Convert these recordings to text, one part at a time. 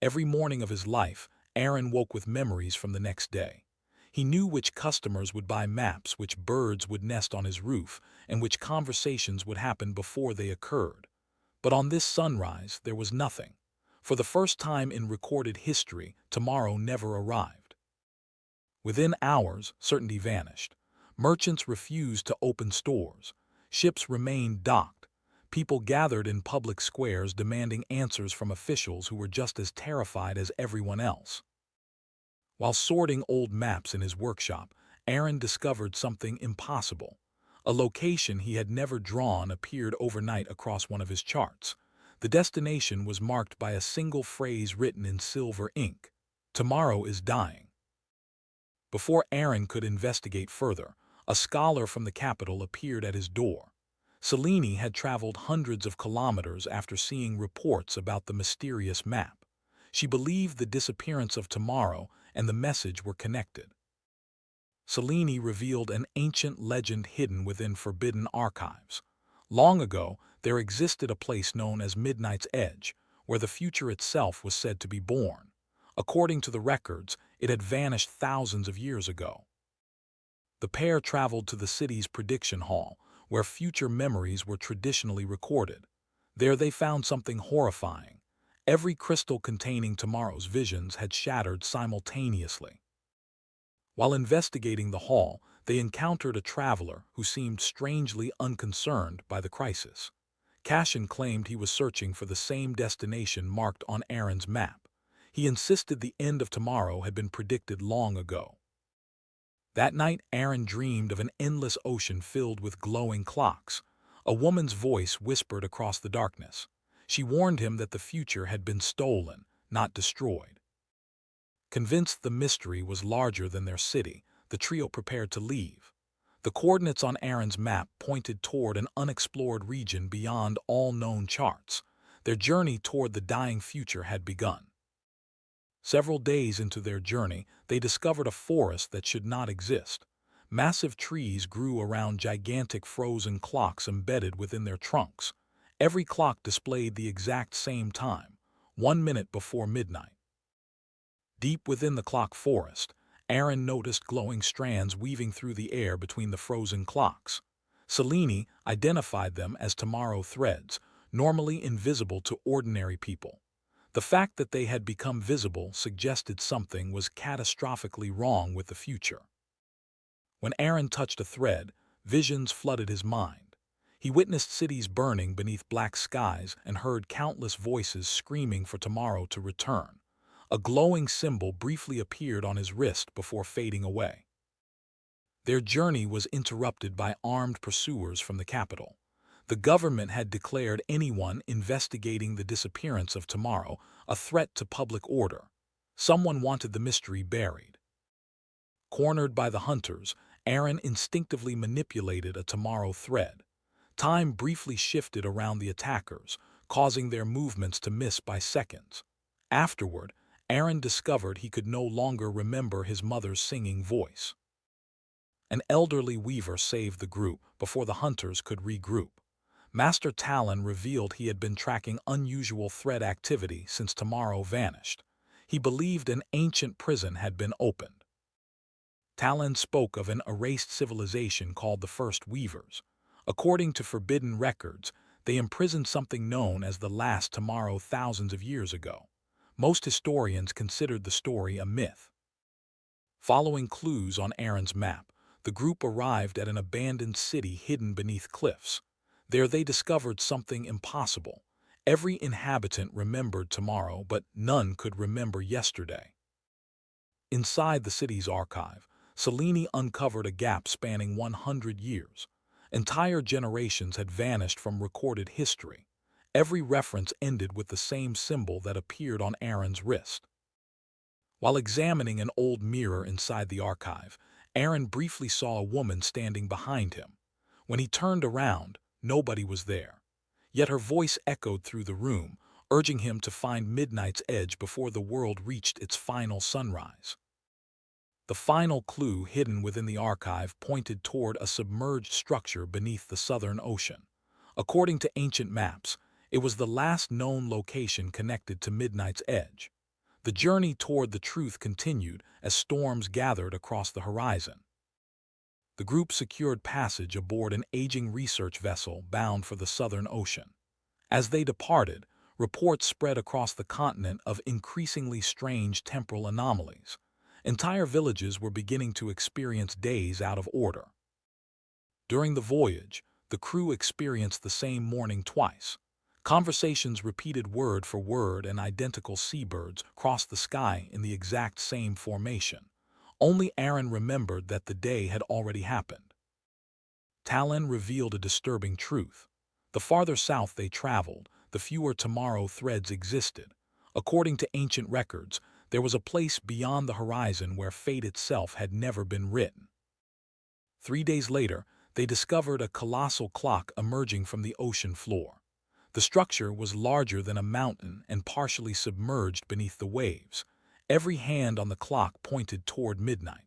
Every morning of his life, Aaron woke with memories from the next day. He knew which customers would buy maps, which birds would nest on his roof, and which conversations would happen before they occurred. But on this sunrise, there was nothing. For the first time in recorded history, tomorrow never arrived. Within hours, certainty vanished. Merchants refused to open stores. Ships remained docked. People gathered in public squares demanding answers from officials who were just as terrified as everyone else. While sorting old maps in his workshop, Aaron discovered something impossible. A location he had never drawn appeared overnight across one of his charts. The destination was marked by a single phrase written in silver ink: "Tomorrow is dying." Before Aaron could investigate further, a scholar from the capital appeared at his door. Cellini had traveled hundreds of kilometers after seeing reports about the mysterious map. She believed the disappearance of tomorrow and the message were connected. Cellini revealed an ancient legend hidden within forbidden archives. Long ago, there existed a place known as Midnight's Edge, where the future itself was said to be born. According to the records, it had vanished thousands of years ago. The pair traveled to the city's prediction hall, where future memories were traditionally recorded. There they found something horrifying. Every crystal containing tomorrow's visions had shattered simultaneously. While investigating the hall, they encountered a traveler who seemed strangely unconcerned by the crisis. Cashin claimed he was searching for the same destination marked on Aaron's map. He insisted the end of tomorrow had been predicted long ago. That night, Aaron dreamed of an endless ocean filled with glowing clocks. A woman's voice whispered across the darkness. She warned him that the future had been stolen, not destroyed. Convinced the mystery was larger than their city, the trio prepared to leave. The coordinates on Aaron's map pointed toward an unexplored region beyond all known charts. Their journey toward the dying future had begun. Several days into their journey, they discovered a forest that should not exist. Massive trees grew around gigantic frozen clocks embedded within their trunks. Every clock displayed the exact same time, 1 minute before midnight. Deep within the clock forest, Aaron noticed glowing strands weaving through the air between the frozen clocks. Cellini identified them as tomorrow threads, normally invisible to ordinary people. The fact that they had become visible suggested something was catastrophically wrong with the future. When Aaron touched a thread, visions flooded his mind. He witnessed cities burning beneath black skies and heard countless voices screaming for tomorrow to return. A glowing symbol briefly appeared on his wrist before fading away. Their journey was interrupted by armed pursuers from the capital. The government had declared anyone investigating the disappearance of tomorrow a threat to public order. Someone wanted the mystery buried. Cornered by the hunters, Aaron instinctively manipulated a tomorrow thread. Time briefly shifted around the attackers, causing their movements to miss by seconds. Afterward, Aaron discovered he could no longer remember his mother's singing voice. An elderly weaver saved the group before the hunters could regroup. Master Talon revealed he had been tracking unusual thread activity since tomorrow vanished. He believed an ancient prison had been opened. Talon spoke of an erased civilization called the First Weavers. According to forbidden records, they imprisoned something known as the Last Tomorrow thousands of years ago. Most historians considered the story a myth. Following clues on Aaron's map, the group arrived at an abandoned city hidden beneath cliffs. There they discovered something impossible. Every inhabitant remembered tomorrow, but none could remember yesterday. Inside the city's archive, Cellini uncovered a gap spanning 100 years. Entire generations had vanished from recorded history. Every reference ended with the same symbol that appeared on Aaron's wrist. While examining an old mirror inside the archive, Aaron briefly saw a woman standing behind him. When he turned around, nobody was there. Yet her voice echoed through the room, urging him to find Midnight's Edge before the world reached its final sunrise. The final clue hidden within the archive pointed toward a submerged structure beneath the Southern Ocean. According to ancient maps, it was the last known location connected to Midnight's Edge. The journey toward the truth continued as storms gathered across the horizon. The group secured passage aboard an aging research vessel bound for the Southern Ocean. As they departed, reports spread across the continent of increasingly strange temporal anomalies. Entire villages were beginning to experience days out of order. During the voyage, the crew experienced the same morning twice. Conversations repeated word for word, and identical seabirds crossed the sky in the exact same formation. Only Aaron remembered that the day had already happened. Talon revealed a disturbing truth. The farther south they traveled, the fewer tomorrow threads existed. According to ancient records, there was a place beyond the horizon where fate itself had never been written. 3 days later, they discovered a colossal clock emerging from the ocean floor. The structure was larger than a mountain and partially submerged beneath the waves. Every hand on the clock pointed toward midnight.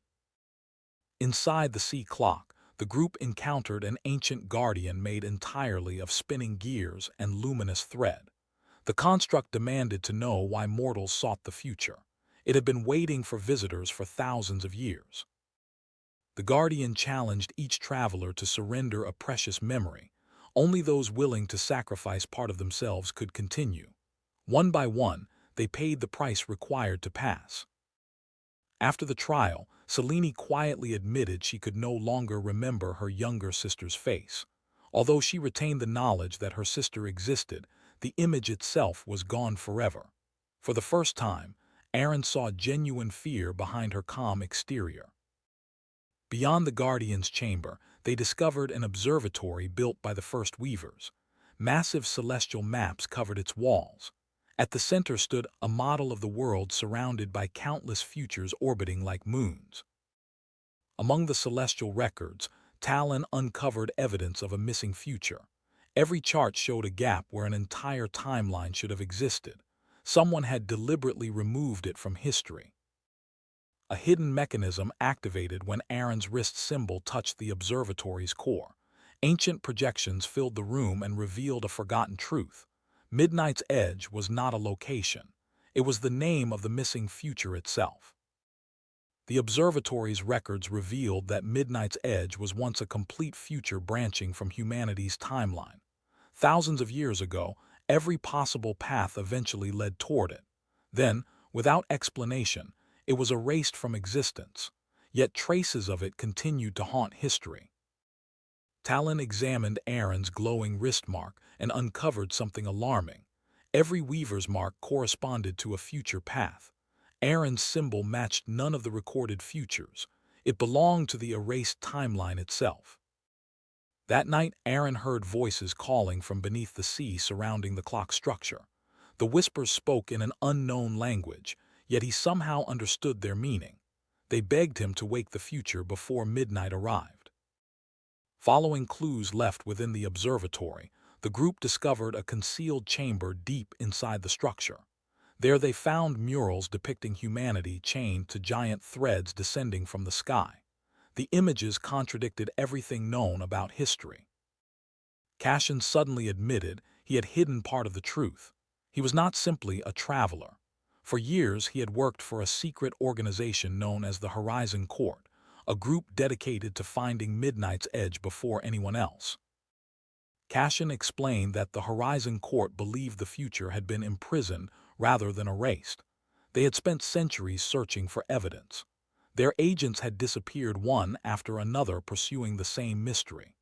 Inside the sea clock, the group encountered an ancient guardian made entirely of spinning gears and luminous thread. The construct demanded to know why mortals sought the future. It had been waiting for visitors for thousands of years. The guardian challenged each traveler to surrender a precious memory. Only those willing to sacrifice part of themselves could continue. One by one, they paid the price required to pass. After the trial, Selene quietly admitted she could no longer remember her younger sister's face. Although she retained the knowledge that her sister existed, the image itself was gone forever. For the first time, Aaron saw genuine fear behind her calm exterior. Beyond the guardian's chamber, they discovered an observatory built by the first weavers. Massive celestial maps covered its walls. At the center stood a model of the world surrounded by countless futures orbiting like moons. Among the celestial records, Talon uncovered evidence of a missing future. Every chart showed a gap where an entire timeline should have existed. Someone had deliberately removed it from history. A hidden mechanism activated when Aaron's wrist symbol touched the observatory's core. Ancient projections filled the room and revealed a forgotten truth. Midnight's Edge was not a location. It was the name of the missing future itself. The observatory's records revealed that Midnight's Edge was once a complete future branching from humanity's timeline. Thousands of years ago, every possible path eventually led toward it. Then, without explanation, it was erased from existence, yet traces of it continued to haunt history. Talon examined Aaron's glowing wrist mark and uncovered something alarming. Every weaver's mark corresponded to a future path. Aaron's symbol matched none of the recorded futures. It belonged to the erased timeline itself. That night, Aaron heard voices calling from beneath the sea surrounding the clock structure. The whispers spoke in an unknown language, yet he somehow understood their meaning. They begged him to wake the future before midnight arrived. Following clues left within the observatory, the group discovered a concealed chamber deep inside the structure. There they found murals depicting humanity chained to giant threads descending from the sky. The images contradicted everything known about history. Cashin suddenly admitted he had hidden part of the truth. He was not simply a traveler. For years, he had worked for a secret organization known as the Horizon Court, a group dedicated to finding Midnight's Edge before anyone else. Cashin explained that the Horizon Court believed the future had been imprisoned rather than erased. They had spent centuries searching for evidence. Their agents had disappeared one after another, pursuing the same mystery.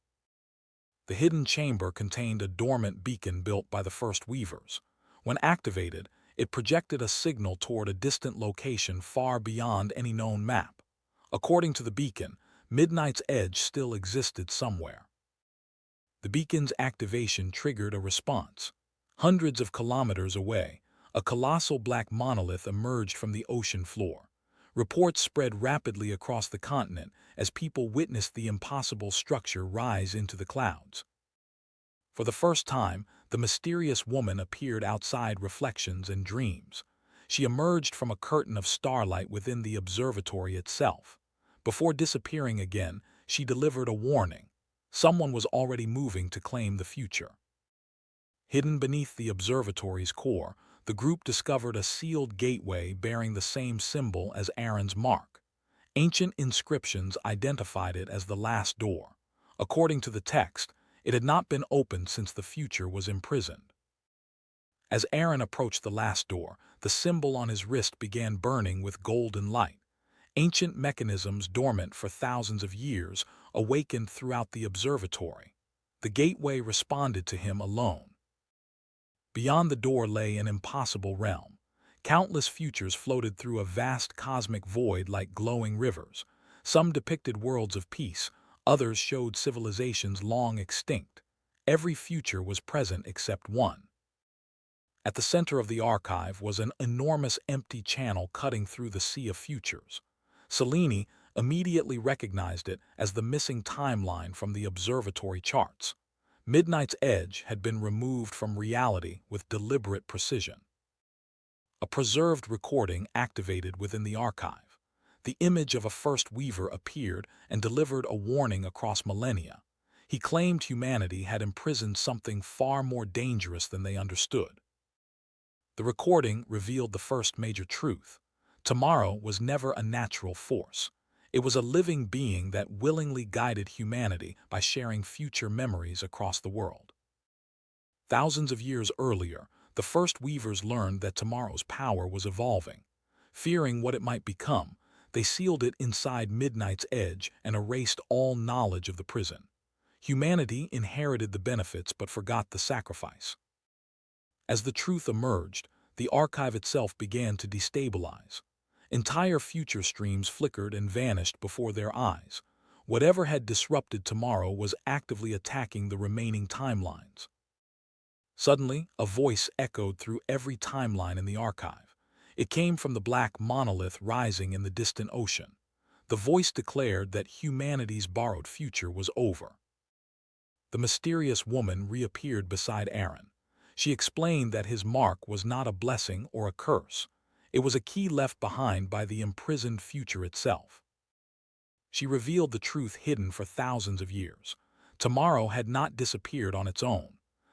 The hidden chamber contained a dormant beacon built by the first weavers. When activated, it projected a signal toward a distant location far beyond any known map. According to the beacon, Midnight's Edge still existed somewhere. The beacon's activation triggered a response. Hundreds of kilometers away, a colossal black monolith emerged from the ocean floor. Reports spread rapidly across the continent as people witnessed the impossible structure rise into the clouds. For the first time, the mysterious woman appeared outside reflections and dreams. She emerged from a curtain of starlight within the observatory itself. Before disappearing again, she delivered a warning. Someone was already moving to claim the future. Hidden beneath the observatory's core, The group discovered a sealed gateway bearing the same symbol as Aaron's mark. Ancient inscriptions identified it as the last door. According to the text, it had not been opened since the future was imprisoned. As Aaron approached the last door, the symbol on his wrist began burning with golden light. Ancient mechanisms dormant for thousands of years awakened throughout the observatory. The gateway responded to him alone. Beyond the door lay an impossible realm. Countless futures floated through a vast cosmic void like glowing rivers. Some depicted worlds of peace, others showed civilizations long extinct. Every future was present except one. At the center of the archive was an enormous empty channel cutting through the sea of futures. Selene immediately recognized it as the missing timeline from the observatory charts. Midnight's edge had been removed from reality with deliberate precision. A preserved recording activated within the archive. The image of a first weaver appeared and delivered a warning across millennia. He claimed humanity had imprisoned something far more dangerous than they understood. The recording revealed the first major truth. Tomorrow was never a natural force. It was a living being that willingly guided humanity by sharing future memories across the world. Thousands of years earlier, the first weavers learned that tomorrow's power was evolving. Fearing what it might become, they sealed it inside Midnight's edge and erased all knowledge of the prison. Humanity inherited the benefits but forgot the sacrifice. As the truth emerged, the archive itself began to destabilize. Entire future streams flickered and vanished before their eyes. Whatever had disrupted tomorrow was actively attacking the remaining timelines. Suddenly, a voice echoed through every timeline in the archive. It came from the black monolith rising in the distant ocean. The voice declared that humanity's borrowed future was over. The mysterious woman reappeared beside Aaron. She explained that his mark was not a blessing or a curse. It was a key left behind by the imprisoned future itself. She revealed the truth hidden for thousands of years. Tomorrow had not disappeared on its own.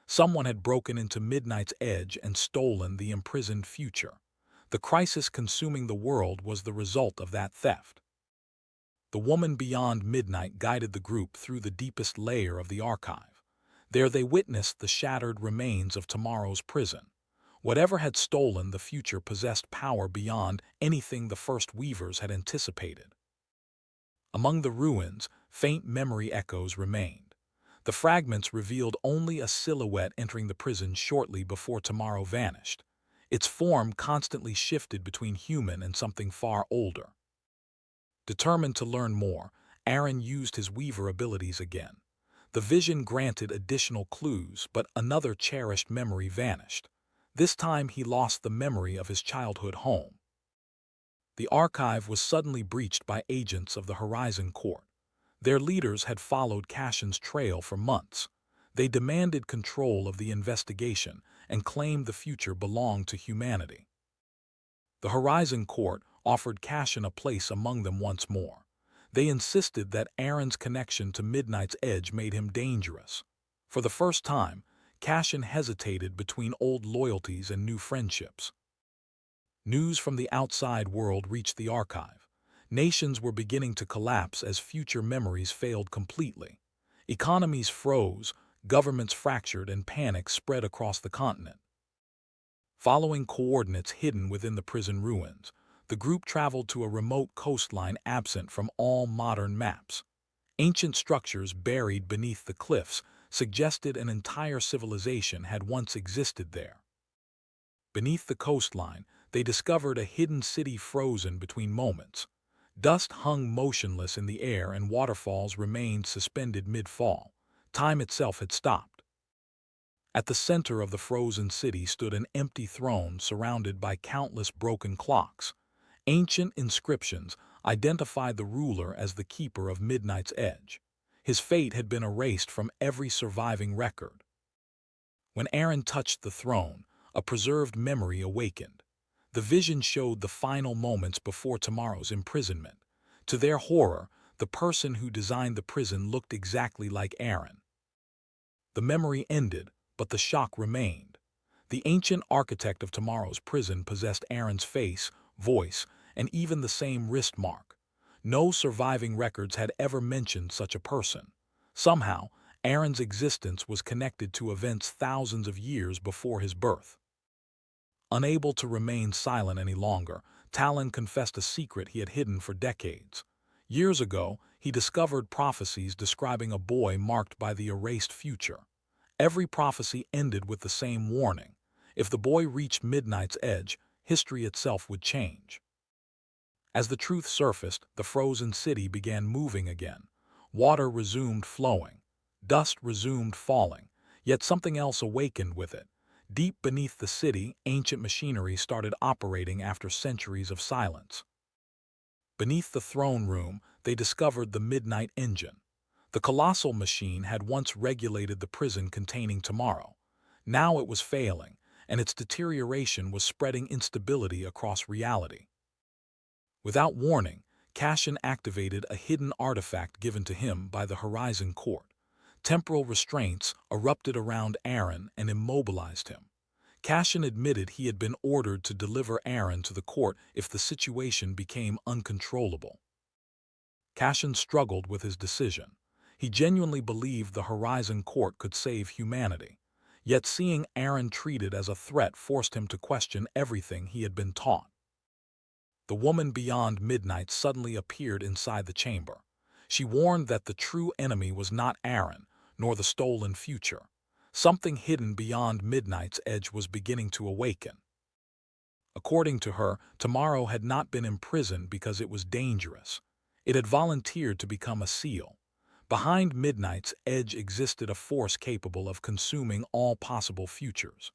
Someone had broken into Midnight's edge and stolen the imprisoned future. The crisis consuming the world was the result of that theft. The woman beyond Midnight guided the group through the deepest layer of the archive. There they witnessed the shattered remains of tomorrow's prison. Whatever had stolen the future possessed power beyond anything the first weavers had anticipated. Among the ruins, faint memory echoes remained. The fragments revealed only a silhouette entering the prison shortly before tomorrow vanished. Its form constantly shifted between human and something far older. Determined to learn more, Aaron used his weaver abilities again. The vision granted additional clues, but another cherished memory vanished. This time he lost the memory of his childhood home. The archive was suddenly breached by agents of the Horizon Court. Their leaders had followed Cashin's trail for months. They demanded control of the investigation and claimed the future belonged to humanity. The Horizon Court offered Cashin a place among them once more. They insisted that Aaron's connection to Midnight's edge made him dangerous. For the first time, Cashin hesitated between old loyalties and new friendships. News from the outside world reached the archive. Nations were beginning to collapse as future memories failed completely. Economies froze, governments fractured, and panic spread across the continent. Following coordinates hidden within the prison ruins, the group traveled to a remote coastline absent from all modern maps. Ancient structures buried beneath the cliffs suggested an entire civilization had once existed there. Beneath the coastline, they discovered a hidden city frozen between moments. Dust hung motionless in the air and waterfalls remained suspended mid-fall. Time itself had stopped. At the center of the frozen city stood an empty throne surrounded by countless broken clocks. Ancient inscriptions identified the ruler as the keeper of Midnight's edge. His fate had been erased from every surviving record. When Aaron touched the throne, a preserved memory awakened. The vision showed the final moments before tomorrow's imprisonment. To their horror, the person who designed the prison looked exactly like Aaron. The memory ended, but the shock remained. The ancient architect of tomorrow's prison possessed Aaron's face, voice, and even the same wrist mark. No surviving records had ever mentioned such a person. Somehow, Aaron's existence was connected to events thousands of years before his birth. Unable to remain silent any longer, Talon confessed a secret he had hidden for decades. Years ago, he discovered prophecies describing a boy marked by the erased future. Every prophecy ended with the same warning: if the boy reached midnight's edge, history itself would change. As the truth surfaced, the frozen city began moving again. Water resumed flowing. Dust resumed falling. Yet something else awakened with it. Deep beneath the city, ancient machinery started operating after centuries of silence. Beneath the throne room, they discovered the midnight engine. The colossal machine had once regulated the prison containing tomorrow. Now it was failing, and its deterioration was spreading instability across reality. Without warning, Cassian activated a hidden artifact given to him by the Horizon Court. Temporal restraints erupted around Aaron and immobilized him. Cassian admitted he had been ordered to deliver Aaron to the court if the situation became uncontrollable. Cassian struggled with his decision. He genuinely believed the Horizon Court could save humanity. Yet seeing Aaron treated as a threat forced him to question everything he had been taught. The woman beyond midnight suddenly appeared inside the chamber. She warned that the true enemy was not Aaron, nor the stolen future. Something hidden beyond midnight's edge was beginning to awaken. According to her, tomorrow had not been imprisoned because it was dangerous. It had volunteered to become a seal. Behind midnight's edge existed a force capable of consuming all possible futures.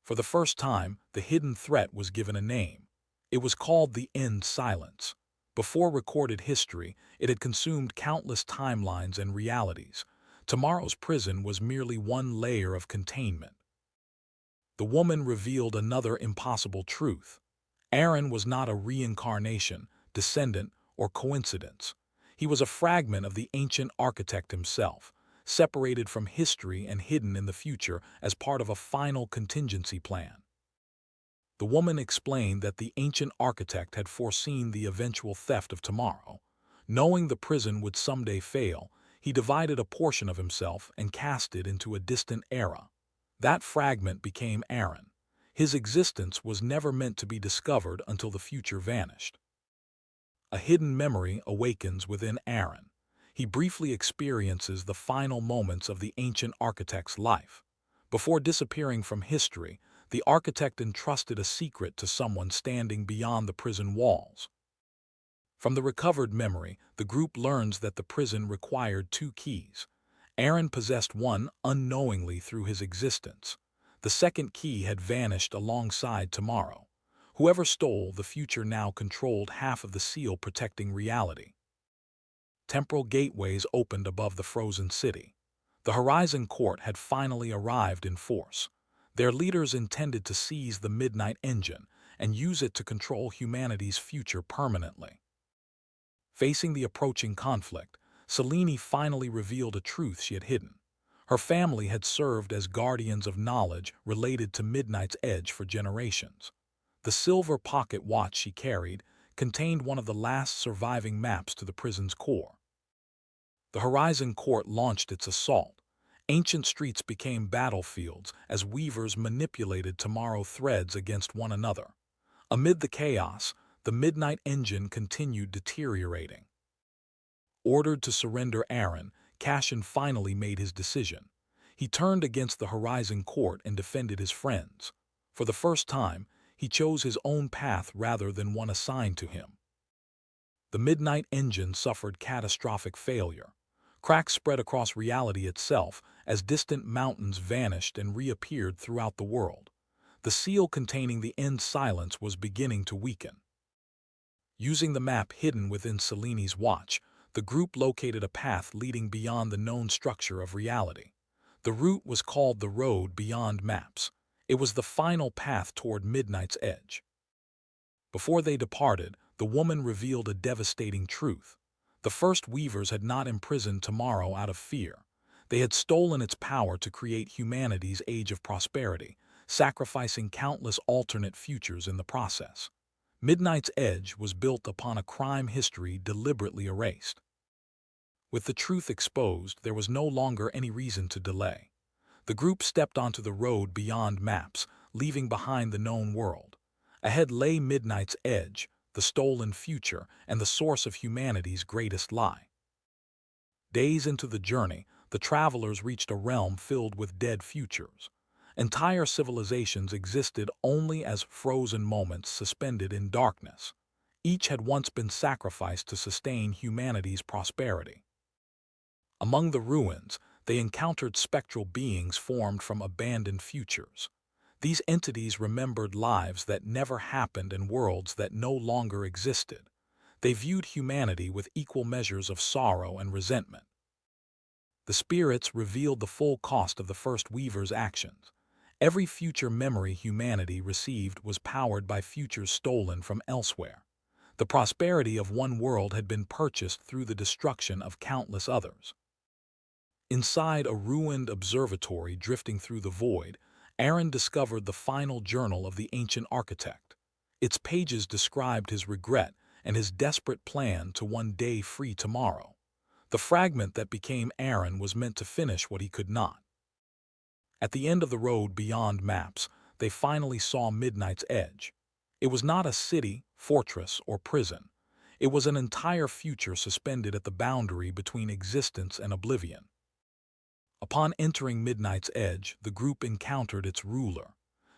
For the first time, the hidden threat was given a name. It was called the End Silence. Before recorded history, it had consumed countless timelines and realities. Tomorrow's prison was merely one layer of containment. The woman revealed another impossible truth. Aaron was not a reincarnation, descendant, or coincidence. He was a fragment of the ancient architect himself, separated from history and hidden in the future as part of a final contingency plan. The woman explained that the ancient architect had foreseen the eventual theft of tomorrow. Knowing the prison would someday fail, he divided a portion of himself and cast it into a distant era. That fragment became Aaron. His existence was never meant to be discovered until the future vanished. A hidden memory awakens within Aaron. He briefly experiences the final moments of the ancient architect's life. Before disappearing from history, the architect entrusted a secret to someone standing beyond the prison walls. From the recovered memory, the group learns that the prison required two keys. Aaron possessed one unknowingly through his existence. The second key had vanished alongside tomorrow. Whoever stole the future now controlled half of the seal protecting reality. Temporal gateways opened above the frozen city. The Horizon Court had finally arrived in force. Their leaders intended to seize the midnight engine and use it to control humanity's future permanently. Facing the approaching conflict, Selene finally revealed a truth she had hidden. Her family had served as guardians of knowledge related to Midnight's Edge for generations. The silver pocket watch she carried contained one of the last surviving maps to the prison's core. The Horizon Court launched its assault. Ancient streets became battlefields as weavers manipulated tomorrow threads against one another. Amid the chaos, the midnight engine continued deteriorating. Ordered to surrender Aaron, Cassian finally made his decision. He turned against the Horizon Court and defended his friends. For the first time, he chose his own path rather than one assigned to him. The midnight engine suffered catastrophic failure. Cracks spread across reality itself as distant mountains vanished and reappeared throughout the world. The seal containing the End Silence was beginning to weaken. Using the map hidden within Selene's watch, the group located a path leading beyond the known structure of reality. The route was called the Road Beyond Maps. It was the final path toward Midnight's Edge. Before they departed, the woman revealed a devastating truth. The first weavers had not imprisoned tomorrow out of fear. They had stolen its power to create humanity's age of prosperity, sacrificing countless alternate futures in the process. Midnight's Edge was built upon a crime history deliberately erased. With the truth exposed, there was no longer any reason to delay. The group stepped onto the road beyond maps, leaving behind the known world. Ahead lay Midnight's Edge, the stolen future, and the source of humanity's greatest lie. Days into the journey, the travelers reached a realm filled with dead futures. Entire civilizations existed only as frozen moments suspended in darkness. Each had once been sacrificed to sustain humanity's prosperity. Among the ruins, they encountered spectral beings formed from abandoned futures. These entities remembered lives that never happened and worlds that no longer existed. They viewed humanity with equal measures of sorrow and resentment. The spirits revealed the full cost of the first Weaver's actions. Every future memory humanity received was powered by futures stolen from elsewhere. The prosperity of one world had been purchased through the destruction of countless others. Inside a ruined observatory drifting through the void, Aaron discovered the final journal of the ancient architect. Its pages described his regret and his desperate plan to one day free tomorrow. The fragment that became Aaron was meant to finish what he could not. At the end of the road beyond maps, they finally saw Midnight's Edge. It was not a city, fortress, or prison. It was an entire future suspended at the boundary between existence and oblivion. Upon entering Midnight's Edge, the group encountered its ruler.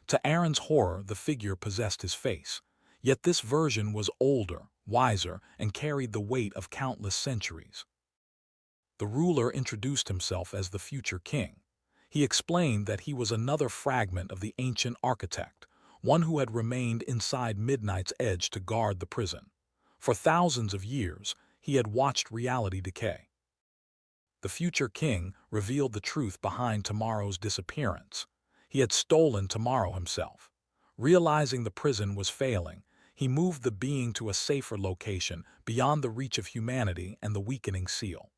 To Aaron's horror, the figure possessed his face. Yet this version was older, wiser, and carried the weight of countless centuries. The ruler introduced himself as the future king. He explained that he was another fragment of the ancient architect, one who had remained inside Midnight's Edge to guard the prison. For thousands of years, he had watched reality decay. The future king revealed the truth behind tomorrow's disappearance. He had stolen tomorrow himself. Realizing the prison was failing, he moved the being to a safer location beyond the reach of humanity and the weakening seal.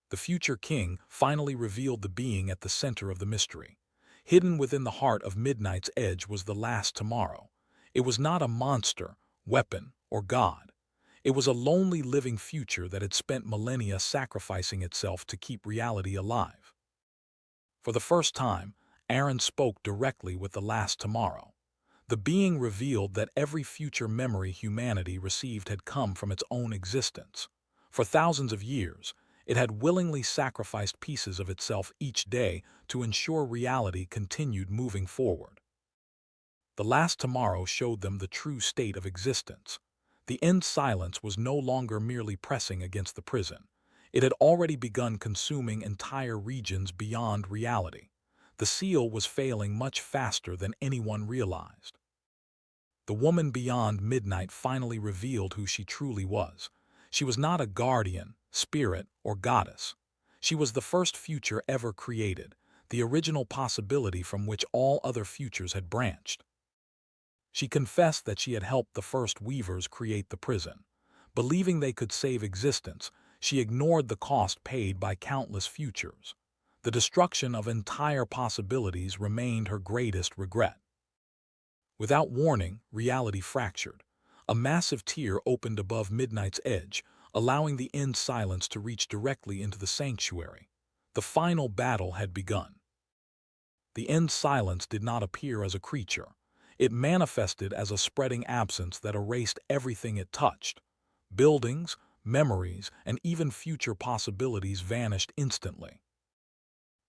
The future king finally revealed the being at the center of the mystery. Hidden within the heart of Midnight's Edge was the last tomorrow. It was not a monster, weapon, or god. It was a lonely living future that had spent millennia sacrificing itself to keep reality alive. For the first time, Aaron spoke directly with the last tomorrow. The being revealed that every future memory humanity received had come from its own existence. For thousands of years, it had willingly sacrificed pieces of itself each day to ensure reality continued moving forward. The last tomorrow showed them the true state of existence. The end silence was no longer merely pressing against the prison. It had already begun consuming entire regions beyond reality. The seal was failing much faster than anyone realized. The woman beyond Midnight finally revealed who she truly was. She was not a guardian, spirit, or goddess. She was the first future ever created, the original possibility from which all other futures had branched. She confessed that she had helped the first Weavers create the prison. Believing they could save existence, she ignored the cost paid by countless futures. The destruction of entire possibilities remained her greatest regret. Without warning, reality fractured. A massive tear opened above Midnight's Edge, allowing the end silence to reach directly into the sanctuary. The final battle had begun. The end silence did not appear as a creature. It manifested as a spreading absence that erased everything it touched. Buildings, memories, and even future possibilities vanished instantly.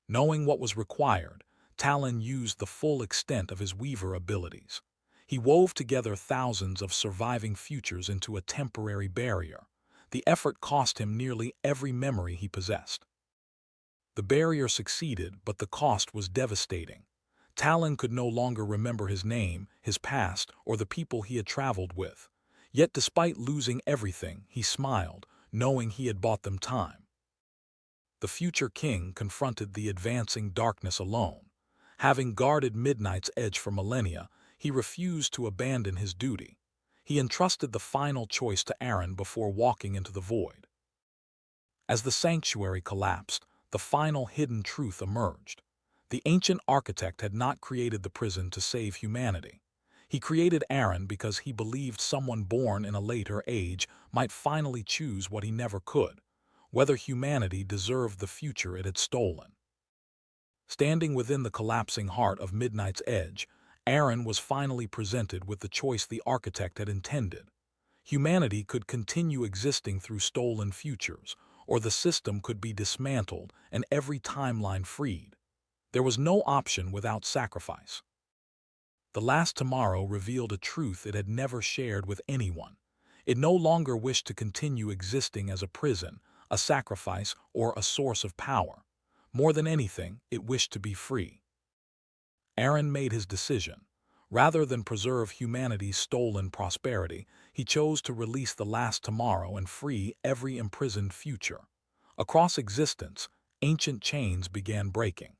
Knowing what was required, Talon used the full extent of his Weaver abilities. He wove together thousands of surviving futures into a temporary barrier. The effort cost him nearly every memory he possessed. The barrier succeeded, but the cost was devastating. Talon could no longer remember his name, his past, or the people he had traveled with. Yet despite losing everything, he smiled, knowing he had bought them time. The future king confronted the advancing darkness alone. Having guarded Midnight's Edge for millennia, he refused to abandon his duty. He entrusted the final choice to Aaron before walking into the void. As the sanctuary collapsed, the final hidden truth emerged. The ancient architect had not created the prison to save humanity. He created Aaron because he believed someone born in a later age might finally choose what he never could, whether humanity deserved the future it had stolen. Standing within the collapsing heart of Midnight's Edge, Aaron was finally presented with the choice the architect had intended. Humanity could continue existing through stolen futures, or the system could be dismantled and every timeline freed. There was no option without sacrifice. The last tomorrow revealed a truth it had never shared with anyone. It no longer wished to continue existing as a prison, a sacrifice, or a source of power. More than anything, it wished to be free. Aaron made his decision. Rather than preserve humanity's stolen prosperity, he chose to release the last tomorrow and free every imprisoned future. Across existence, ancient chains began breaking.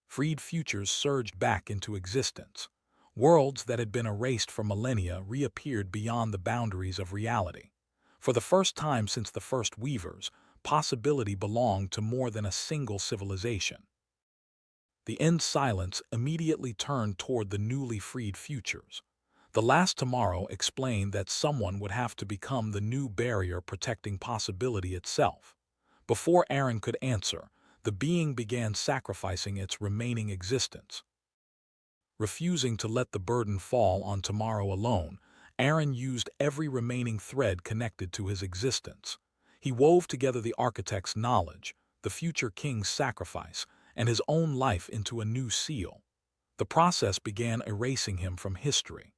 Freed futures surged back into existence. Worlds that had been erased for millennia reappeared beyond the boundaries of reality. For the first time since the first weavers, possibility belonged to more than a single civilization. The end silence immediately turned toward the newly freed futures. The last tomorrow explained that someone would have to become the new barrier protecting possibility itself. Before Aaron could answer, the being began sacrificing its remaining existence. Refusing to let the burden fall on tomorrow alone, Aaron used every remaining thread connected to his existence. He wove together the architect's knowledge, the future king's sacrifice, and his own life into a new seal. The process began erasing him from history.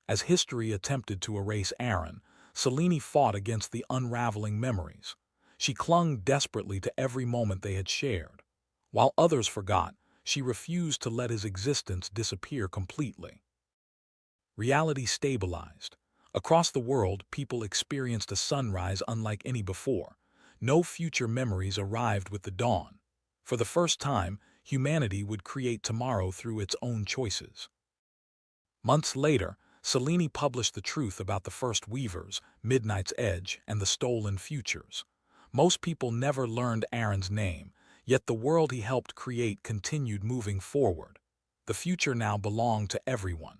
As history attempted to erase Aaron, Selene fought against the unraveling memories. She clung desperately to every moment they had shared. While others forgot, she refused to let his existence disappear completely. Reality stabilized. Across the world, people experienced a sunrise unlike any before. No future memories arrived with the dawn. For the first time, humanity would create tomorrow through its own choices. Months later, Selene published the truth about the first weavers, Midnight's Edge, and the stolen futures. Most people never learned Aaron's name, yet the world he helped create continued moving forward. The future now belonged to everyone.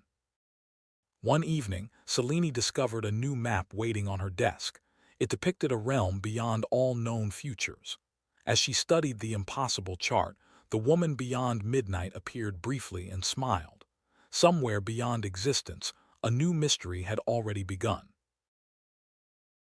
One evening, Selene discovered a new map waiting on her desk. It depicted a realm beyond all known futures. As she studied the impossible chart, the woman beyond midnight appeared briefly and smiled. Somewhere beyond existence, a new mystery had already begun.